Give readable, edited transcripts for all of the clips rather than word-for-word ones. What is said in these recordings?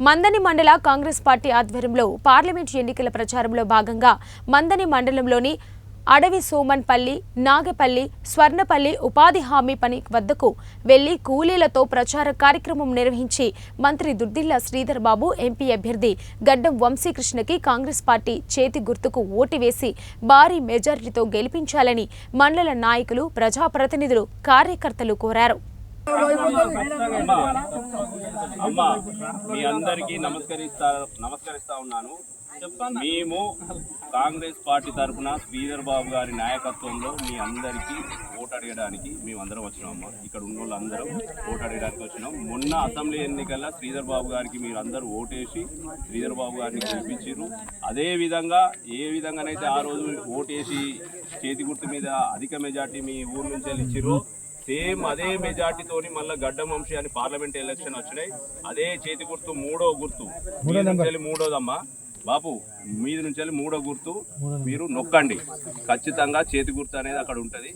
మందని మండల కాంగ్రెస్ పార్టీ ఆధ్వర్యంలో పార్లమెంట్ ఎన్నికల ప్రచారంలో భాగంగా మందని మండలంలోని అడవి సోమన్పల్లి, నాగపల్లి, స్వర్ణపల్లి ఉపాధి హామీ పని వద్దకు వెళ్లి కూలీలతో ప్రచార కార్యక్రమం నిర్వహించి మంత్రి దుద్దిళ్ల శ్రీధర్ బాబు ఎంపీ అభ్యర్థి గడ్డం వంశీకృష్ణకి కాంగ్రెస్ పార్టీ చేతి గుర్తుకు ఓటు వేసి భారీ మెజారిటీతో గెలిపించాలని మండల నాయకులు, ప్రజాప్రతినిధులు, కార్యకర్తలు కోరారు. అమ్మా మీ అందరికీ నమస్కరిస్తా ఉన్నాను. మేము కాంగ్రెస్ పార్టీ తరఫున శ్రీధర్ బాబు గారి నాయకత్వంలో మీ అందరికీ ఓటు అడగడానికి మేమందరం వచ్చినాం. అమ్మా ఇక్కడ ఉన్న వాళ్ళందరం ఓటు అడగడానికి వచ్చినాం. మొన్న అసెంబ్లీ ఎన్నికల్లో శ్రీధర్ బాబు గారికి మీరు అందరూ ఓటేసి శ్రీధర్ బాబు గారిని గెలిపించారు. అదే విధంగా ఏ విధంగానైతే ఆ రోజు ఓటేసి చేతి గుర్తు మీద అధిక మెజార్టీ మీ ఊరు నుంచి ఇచ్చిర్రు, సేమ్ అదే మెజార్టీతోని మళ్ళీ గడ్డం వంశీ అని పార్లమెంట్ ఎలక్షన్ వచ్చినాయి. అదే చేతి గుర్తు మూడో గుర్తు మూడోదమ్మా బాబు, మీది నుంచి మూడో గుర్తు మీరు నొక్కండి. ఖచ్చితంగా చేతి గుర్తు అనేది అక్కడ ఉంటుంది.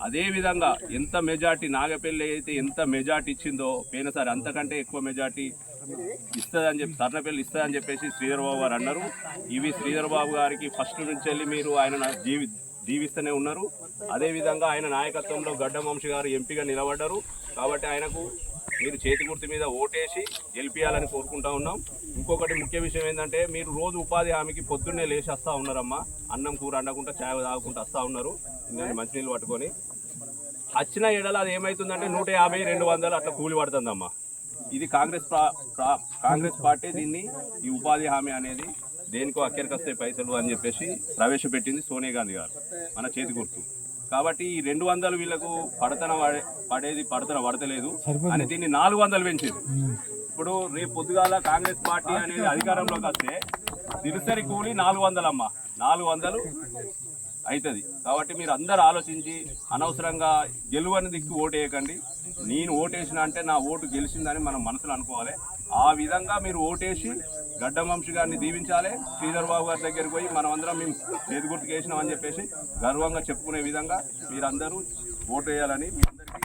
అదేవిధంగా ఎంత మెజార్టీ నాగపల్లి అయితే ఎంత మెజార్టీ ఇచ్చిందో పోయినసారి అంతకంటే ఎక్కువ మెజార్టీ ఇస్తుందని చెప్పి సర్నపల్లి ఇస్తుందని చెప్పేసి శ్రీధర్ బాబు గారు అన్నారు. ఇవి శ్రీధర్ బాబు గారికి ఫస్ట్ నుంచి మీరు ఆయన జీవిస్తూనే ఉన్నారు. అదేవిధంగా ఆయన నాయకత్వంలో గడ్డం వంశీ గారు ఎంపీగా నిలబడ్డారు. కాబట్టి ఆయనకు మీరు చేతి గుర్తు మీద ఓటేసి గెలిపించాలని కోరుకుంటా ఉన్నాం. ఇంకొకటి ముఖ్య విషయం ఏంటంటే మీరు రోజు ఉపాధి హామీకి పొద్దున్నే లేచి వస్తూ ఉన్నారమ్మా. అన్నం కూర అండకుండా ఛాయ్ తాగుకుంటూ వస్తూ ఉన్నారు. నేను మంచినీళ్ళు పట్టుకొని వచ్చిన ఏడాది అది ఏమవుతుందంటే 150, 200 అట్లా కూలి పడుతుందమ్మా. ఇది కాంగ్రెస్ పార్టీ దీన్ని ఈ ఉపాధి హామీ అనేది దేనికో అక్కడికొస్తే పైసలు అని చెప్పేసి ప్రవేశపెట్టింది సోనియా గాంధీ గారు మన చేతి గుర్తు. కాబట్టి ఈ 200 వీళ్ళకు పడతలేదు అని దీన్ని 400 పెంచారు. ఇప్పుడు రేపు పొద్దుగాల కాంగ్రెస్ పార్టీ అనేది అధికారంలోకి వస్తే దినసరి కూలి 400 అమ్మా, 400 అవుతుంది. కాబట్టి మీరు అందరూ ఆలోచించి అనవసరంగా గెలువని దిక్కు ఓటేయకండి. నేను ఓటేసిన అంటే నా ఓటు గెలిచిందని మనం మనసులో అనుకోవాలి. ఆ విధంగా మీరు ఓటేసి గడ్డం వంశీ గారిని దీవించాలి. శ్రీధర్ బాబు గారి దగ్గరికి పోయి మనం అందరం మేము చేతి గుర్తుకు వేసినామని చెప్పేసి గర్వంగా చెప్పుకునే విధంగా మీరందరూ ఓటు వేయాలని మీ అందరికీ